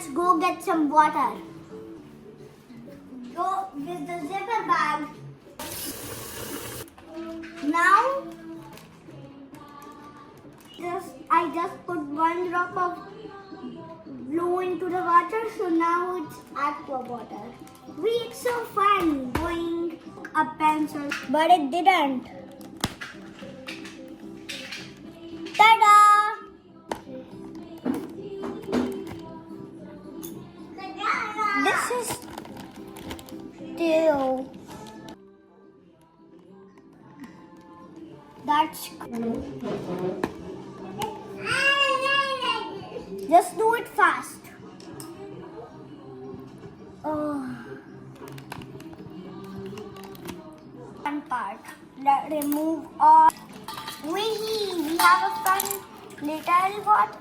let's go get some water. Go with the zipper bag. Now, I just put one drop of blue into the water, so now it's aqua water. It's so fun going a pencil, but it didn't. Ta-da! This is still. That's just do it fast. Oh. One part. Remove all. We have a fun little water.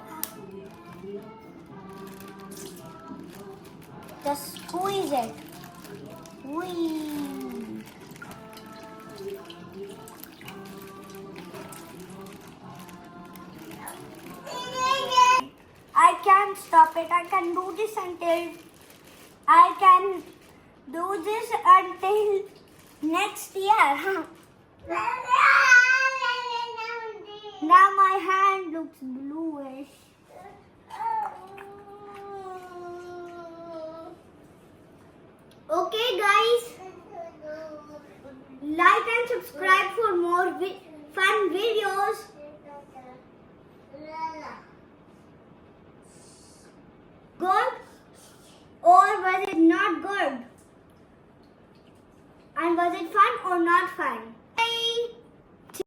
Just squeeze it. Whee! I can't stop it. I can do this until next year. Now my hand looks bluish. Okay guys, like and subscribe for more fun videos. Good or was it not good? And was it fun or not fun?